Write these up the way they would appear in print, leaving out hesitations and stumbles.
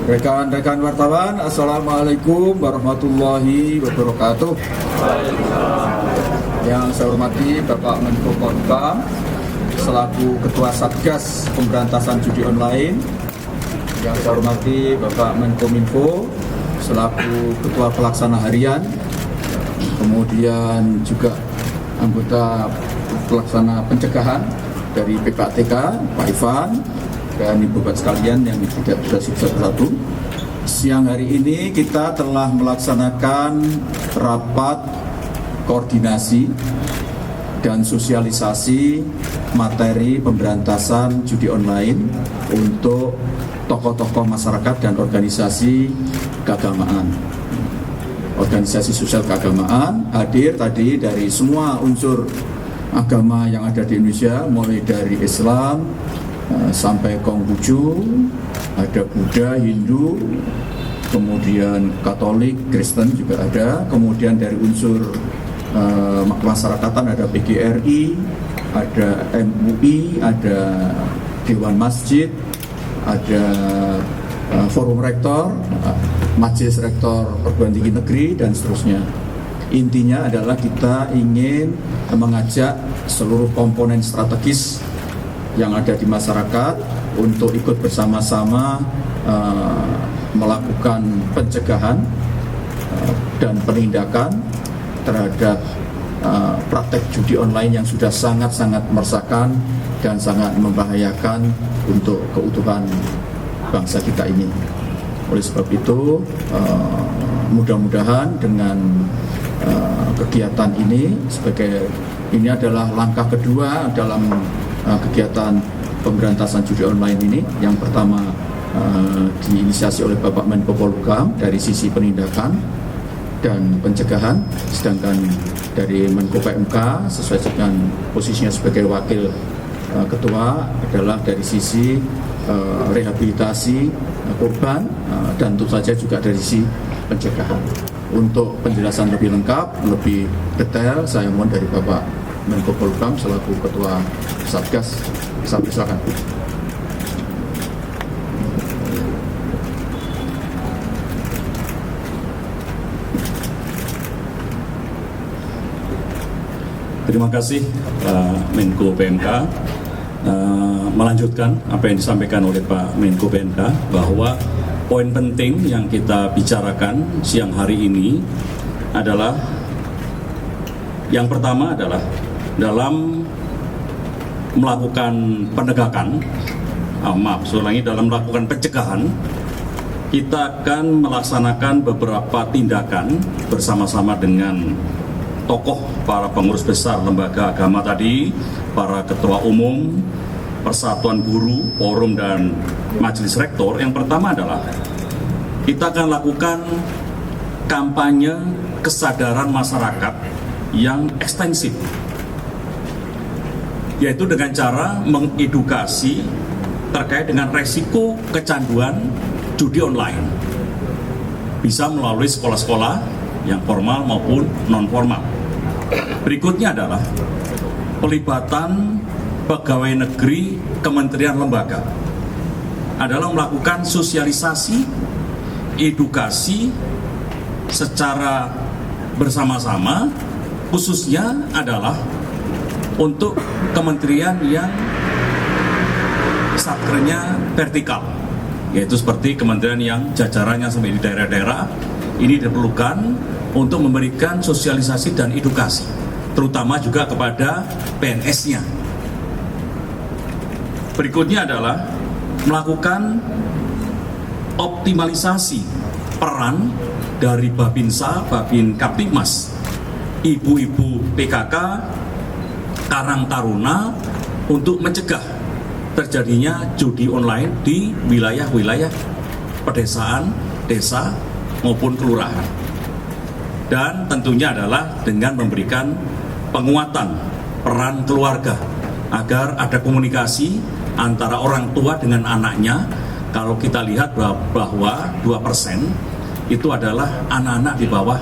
Rekan-rekan wartawan, Assalamualaikum warahmatullahi wabarakatuh. Yang saya hormati Bapak Menko Polhukam selaku Ketua Satgas Pemberantasan Judi Online. Yang saya hormati Bapak Menkominfo selaku Ketua Pelaksana Harian. Kemudian juga anggota Pelaksana Pencegahan dari PPATK, Pak Ivan, dan Ibu Bapak sekalian yang tidak bisa satu-satu. Siang hari ini kita telah melaksanakan rapat koordinasi dan sosialisasi materi pemberantasan judi online untuk tokoh-tokoh masyarakat dan organisasi keagamaan. Organisasi sosial keagamaan hadir tadi dari semua unsur agama yang ada di Indonesia, mulai dari Islam sampai Konghucu, ada Buddha, Hindu, kemudian Katolik, Kristen juga ada, kemudian dari unsur kemasyarakatan ada PGRI, ada MUI, ada Dewan Masjid, ada Forum Rektor, Majelis Rektor Perguruan Tinggi Negeri, dan seterusnya. Intinya adalah kita ingin mengajak seluruh komponen strategis yang ada di masyarakat untuk ikut bersama-sama melakukan pencegahan dan penindakan terhadap praktek judi online yang sudah sangat-sangat meresahkan dan sangat membahayakan untuk keutuhan bangsa kita ini. Oleh sebab itu, mudah-mudahan dengan kegiatan ini adalah langkah kedua dalam kegiatan pemberantasan judi online ini. Yang pertama diinisiasi oleh Bapak Menko Polhukam dari sisi penindakan dan pencegahan, sedangkan dari Menko PMK sesuai dengan posisinya sebagai wakil ketua adalah dari sisi rehabilitasi korban dan tentu saja juga dari sisi pencegahan. Untuk penjelasan lebih lengkap, lebih detail, saya mohon dari Bapak Menko Polhukam selaku Ketua Satgas. Silakan. Terima kasih Pak Menko PMK. Melanjutkan apa yang disampaikan oleh Pak Menko PMK, bahwa poin penting yang kita bicarakan siang hari ini adalah yang pertama adalah dalam melakukan penegakan, dalam melakukan pencegahan, kita akan melaksanakan beberapa tindakan bersama-sama dengan tokoh para pengurus besar lembaga agama tadi, para ketua umum, persatuan guru, forum, dan majelis rektor. Yang pertama adalah kita akan lakukan kampanye kesadaran masyarakat yang ekstensif, yaitu dengan cara mengedukasi terkait dengan resiko kecanduan judi online. Bisa melalui sekolah-sekolah yang formal maupun non-formal. Berikutnya adalah pelibatan pegawai negeri, kementerian, lembaga adalah melakukan sosialisasi, edukasi secara bersama-sama, khususnya adalah untuk kementerian yang satkernya vertikal, yaitu seperti kementerian yang jajarannya sampai di daerah-daerah. Ini diperlukan untuk memberikan sosialisasi dan edukasi, terutama juga kepada PNS-nya. Berikutnya adalah melakukan optimalisasi peran dari Babinsa, Babin Kaptibmas, ibu-ibu PKK, Karang Taruna untuk mencegah terjadinya judi online di wilayah-wilayah pedesaan, desa maupun kelurahan. Dan tentunya adalah dengan memberikan penguatan peran keluarga agar ada komunikasi antara orang tua dengan anaknya. Kalau kita lihat bahwa 2% itu adalah anak-anak di bawah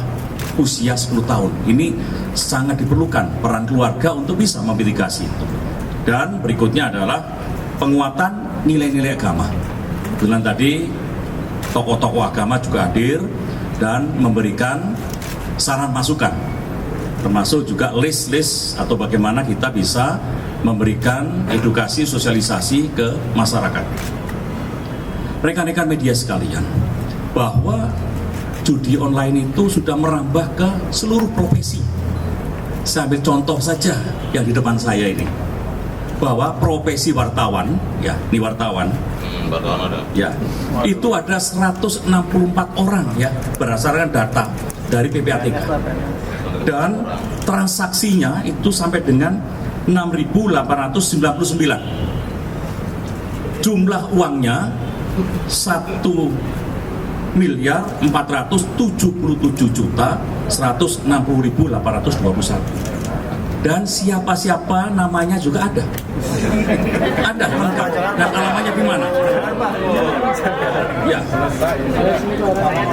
usia 10 tahun. Ini sangat diperlukan peran keluarga untuk bisa memitigasi itu. Dan berikutnya adalah penguatan nilai-nilai agama. Dengan tadi tokoh-tokoh agama juga hadir dan memberikan saran masukan, termasuk juga list-list atau bagaimana kita bisa memberikan edukasi sosialisasi ke masyarakat. Rekan-rekan media sekalian, bahwa judi online itu sudah merambah ke seluruh profesi. Saya ambil contoh saja yang di depan saya ini, bahwa profesi wartawan, ya, ini wartawan, ada. ya, itu ada 164 orang, ya, berdasarkan data dari PPATK, dan transaksinya itu sampai dengan 6.899. Jumlah uangnya 1.477.160.821, dan siapa-siapa namanya juga ada lengkap, dan alamatnya di mana? Ya.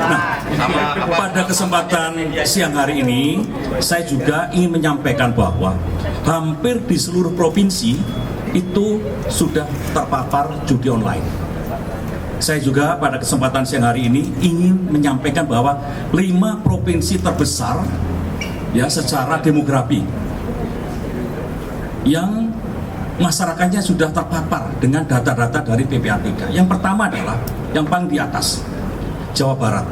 Nah, pada kesempatan siang hari ini saya juga ingin menyampaikan bahwa hampir di seluruh provinsi itu sudah terpapar judi online. Saya juga pada kesempatan siang hari ini ingin menyampaikan bahwa 5 provinsi terbesar, ya, secara demografi yang masyarakatnya sudah terpapar dengan data-data dari PPATK. Yang pertama adalah yang paling di atas, Jawa Barat.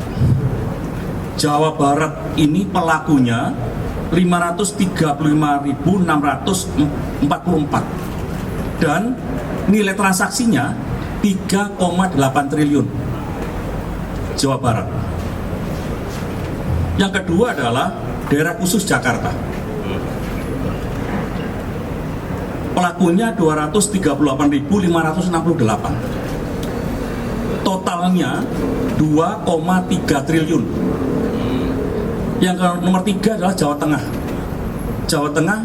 Jawa Barat ini pelakunya 535.644 dan nilai transaksinya 3,8 triliun. Jawa Barat. Yang kedua adalah daerah khusus Jakarta. Pelakunya 238.568. Totalnya 2,3 triliun. Yang nomor 3 adalah Jawa Tengah. Jawa Tengah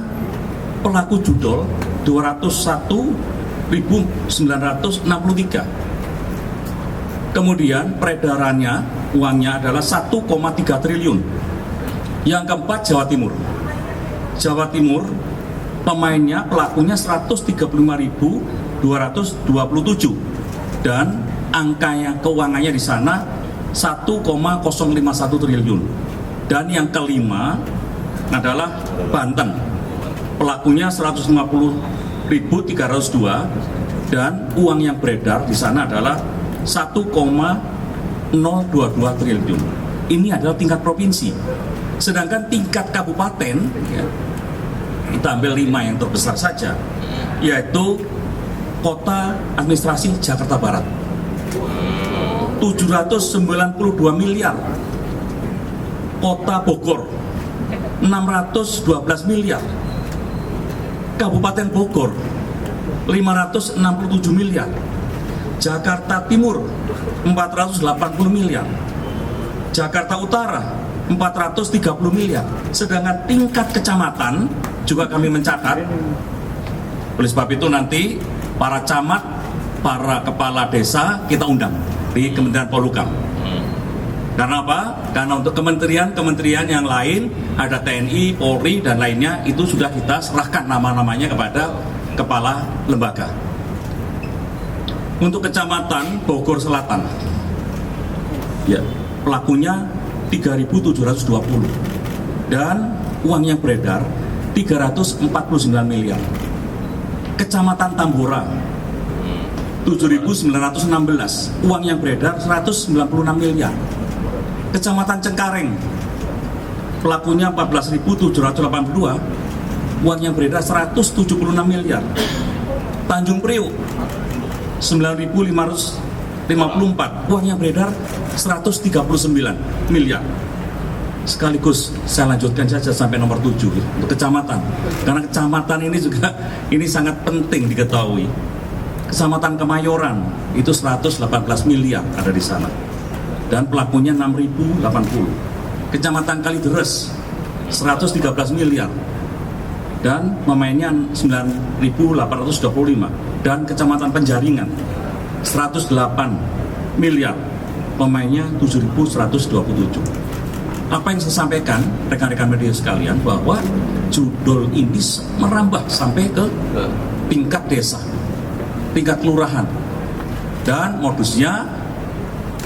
pelaku judol 201.963. Kemudian peredarannya uangnya adalah 1,3 triliun. Yang keempat Jawa Timur. Jawa Timur pemainnya, pelakunya 135.227 dan angkanya keuangannya di sana 1,051 triliun. Dan yang kelima adalah Banten, pelakunya 150.302 dan uang yang beredar di sana adalah 1,022 triliun. Ini adalah tingkat provinsi. Sedangkan tingkat kabupaten, ya, kita ambil 5 yang terbesar saja, yaitu Kota Administrasi Jakarta Barat 792 miliar, Kota Bogor 612 miliar, Kabupaten Bogor 567 miliar, Jakarta Timur 480 miliar, Jakarta Utara 430 miliar. Sedangkan tingkat kecamatan juga kami mencatat. Oleh sebab itu nanti para camat, para kepala desa kita undang di Kementerian Polhukam. Karena apa? Karena untuk kementerian yang lain, ada TNI, Polri, dan lainnya, itu sudah kita serahkan nama-namanya kepada kepala lembaga. Untuk kecamatan Bogor Selatan, ya, pelakunya 3.720 dan uang yang beredar 349 miliar. Kecamatan Tambora 7.916, uang yang beredar 196 miliar. Kecamatan Cengkareng, pelakunya 14.782, uang yang beredar 176 miliar. Tanjung Priuk 9.554, uang yang beredar 139 miliar. Sekaligus saya lanjutkan saja sampai nomor 7 untuk kecamatan, karena kecamatan ini juga sangat penting diketahui. Kecamatan Kemayoran itu 118 miliar ada di sana dan pelakunya 6.080. Kecamatan Kalideres 113 miliar dan pemainnya 9.825. Dan Kecamatan Penjaringan 108 miliar, pemainnya 7.127. apa yang saya sampaikan rekan-rekan media sekalian bahwa judul ini merambah sampai ke tingkat desa, tingkat kelurahan, dan modusnya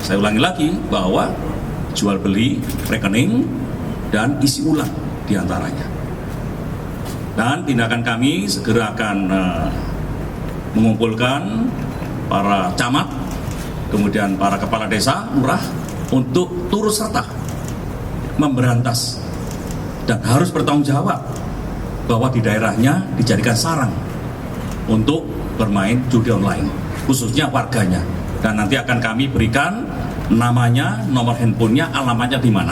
saya ulangi lagi bahwa jual beli rekening dan isi ulang diantaranya. Dan tindakan kami segera akan mengumpulkan para camat, kemudian para kepala desa, lurah untuk turut serta memberantas dan harus bertanggung jawab bahwa di daerahnya dijadikan sarang untuk bermain judi online, khususnya warganya. Dan nanti akan kami berikan namanya, nomor handphonenya, alamatnya di mana.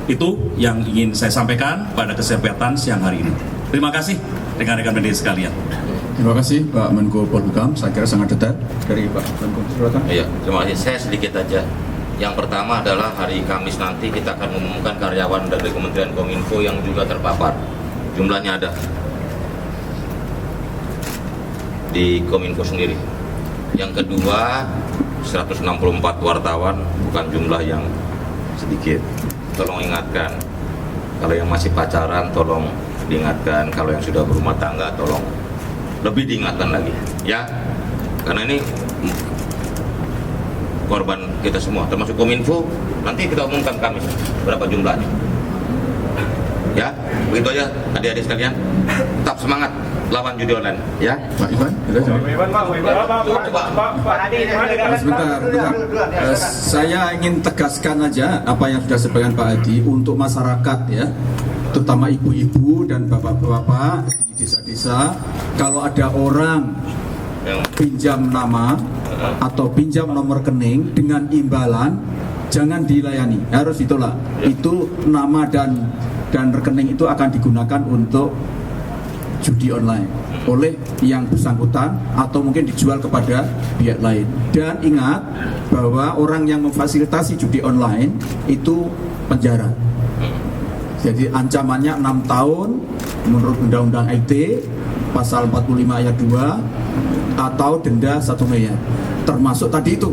Itu yang ingin saya sampaikan pada kesempatan siang hari ini. Terima kasih rekan-rekan media sekalian. Terima kasih Pak Menko Polhukam, saya kira sangat detail dari Pak Menko. Silakan. Iya, terima kasih. Saya sedikit aja. Yang pertama adalah hari Kamis nanti kita akan mengumumkan karyawan dari Kementerian Kominfo yang juga terpapar. Jumlahnya ada di Kominfo sendiri. Yang kedua, 164 wartawan, bukan jumlah yang sedikit. Tolong ingatkan, kalau yang masih pacaran tolong diingatkan, kalau yang sudah berumah tangga tolong lebih diingatkan lagi, ya. Karena ini korban kita semua, termasuk Kominfo. Nanti kita umumkan Kamis berapa jumlahnya. Ya, begitu aja adik-adik sekalian. Tetap semangat lawan judi online, ya. Pak Ivan, sebentar. Saya ingin tegaskan aja apa yang sudah disampaikan Pak Hadi untuk masyarakat, ya, terutama ibu-ibu dan bapak-bapak di desa-desa. Kalau ada orang pinjam nama atau pinjam nomor rekening dengan imbalan, jangan dilayani, harus ditolak. Itu nama dan rekening itu akan digunakan untuk judi online oleh yang bersangkutan atau mungkin dijual kepada pihak lain. Dan ingat bahwa orang yang memfasilitasi judi online itu penjara. Jadi ancamannya 6 tahun menurut Undang-Undang IT pasal 45 ayat 2 atau denda 1 miliar. Termasuk tadi itu,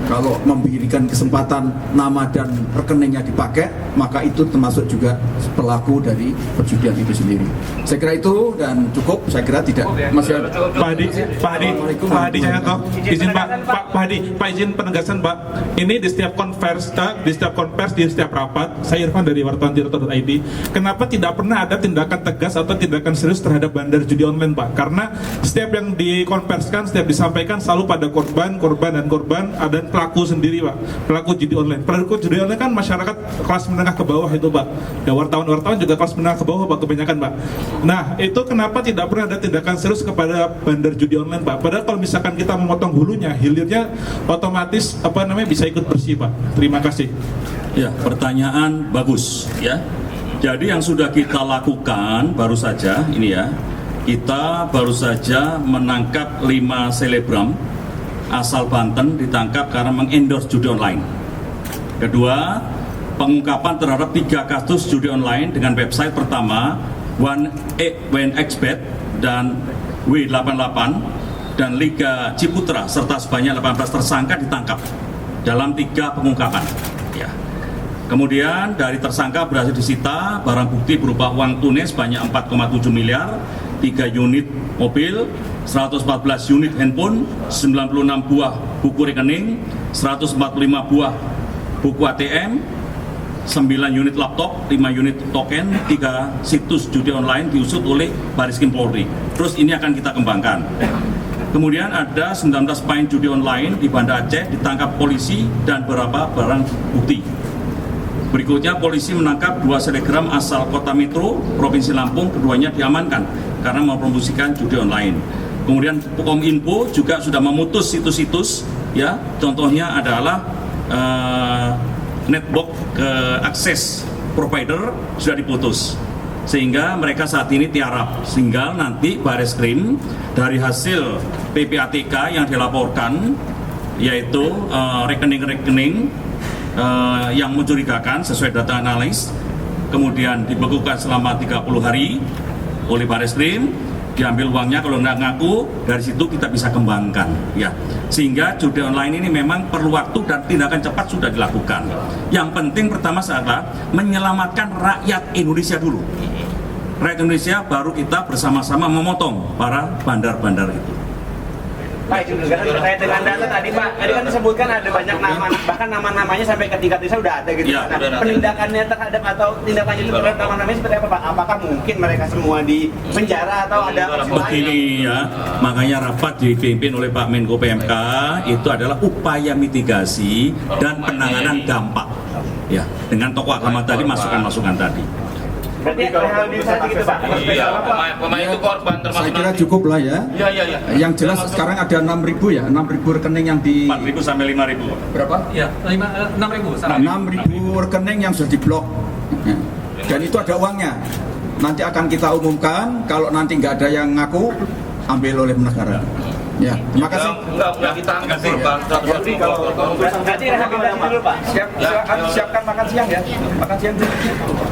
kalau memberikan kesempatan nama dan rekeningnya dipakai, maka itu termasuk juga pelaku dari perjudian itu sendiri. Saya kira itu dan cukup. Saya kira tidak masih ada. Pak Hadi, izin Pak Hadi, izin penegasan Pak. Ini di setiap konvers, di setiap rapat, saya Irfan dari wartawan.id. Kenapa tidak pernah ada tindakan tegas atau tindakan serius terhadap bandar judi online, Pak? Karena setiap yang dikonversikan, setiap disampaikan selalu pada korban ada pelaku sendiri, Pak. Pelaku judi online. Pelaku judi online kan masyarakat kelas menengah ke bawah itu, Pak. Ya, wartawan juga kelas menengah ke bawah, Pak, kebanyakan, Pak. Nah, itu kenapa tidak pernah ada tindakan serius kepada bandar judi online, Pak? Padahal kalau misalkan kita memotong hulunya, hilirnya otomatis bisa ikut bersih, Pak. Terima kasih. Ya, pertanyaan bagus, ya. Jadi yang sudah kita lakukan baru saja ini, ya. Kita baru saja menangkap 5 selebgram asal Banten, ditangkap karena mengendorse judi online. Kedua, pengungkapan terhadap 3 kasus judi online dengan website pertama 1xBet dan W88 dan Liga Ciputra serta sebanyak 18 tersangka ditangkap dalam 3 pengungkapan. Ya. Kemudian dari tersangka berhasil disita barang bukti berupa uang tunai sebanyak 4,7 miliar, 3 unit mobil, 114 unit handphone, 96 buah buku rekening, 145 buah buku ATM, 9 unit laptop, 5 unit token, 3 situs judi online diusut oleh Baris Krim Polri. Terus ini akan kita kembangkan. Kemudian ada 19 pemain judi online di Banda Aceh ditangkap polisi dan beberapa barang bukti. Berikutnya polisi menangkap 2 selebgram asal Kota Metro, Provinsi Lampung, keduanya diamankan karena mempromosikan judi online. Kemudian Kominfo juga sudah memutus situs-situs, ya, contohnya adalah netbox ke akses provider sudah diputus, sehingga mereka saat ini tiarap. Sehingga nanti Baris Krim dari hasil PPATK yang dilaporkan, yaitu rekening-rekening yang mencurigakan sesuai data analis, kemudian dibekukan selama 30 hari oleh Baris Krim. diambil uangnya, kalau nggak ngaku dari situ kita bisa kembangkan ya. Sehingga judi online ini memang perlu waktu dan tindakan cepat sudah dilakukan. Yang penting pertama adalah menyelamatkan rakyat Indonesia dulu. Rakyat Indonesia baru kita bersama-sama memotong para bandar-bandar itu. Pak, izin terkait dengan data tadi Pak, tadi kan disebutkan ada banyak nama, bahkan nama-namanya sampai ke tingkat desa udah ada gitu. Ya, Nah, udah ada. penindakannya terhadap atau tindak lanjut terhadap nama-namanya seperti apa Pak? Apakah mungkin mereka semua di penjara atau ada opsi lain? Begini ya, makanya rapat dipimpin oleh Pak Menko PMK itu adalah upaya mitigasi dan penanganan dampak. Ya, dengan tokoh agama tadi, masukan-masukan tadi. Berarti rehabilitasi gitu Pak? Iya, pemain itu korban termasuk. Saya kira cukup lah ya. Iya. Yang jelas sekarang ada 6.000 ya, 6.000 rekening yang di 4.000 sampai 5.000. berapa? Iya, 6.000. 6.000 rekening yang sudah diblok. Ya. Dan itu ada uangnya. Nanti akan kita umumkan, kalau nanti nggak ada yang ngaku, ambil oleh negara. Ya, terima kasih. Enggak kita angkat korban. Berarti rehabilitasi dulu Pak. Siapkan makan siang ya. Makan siang dulu.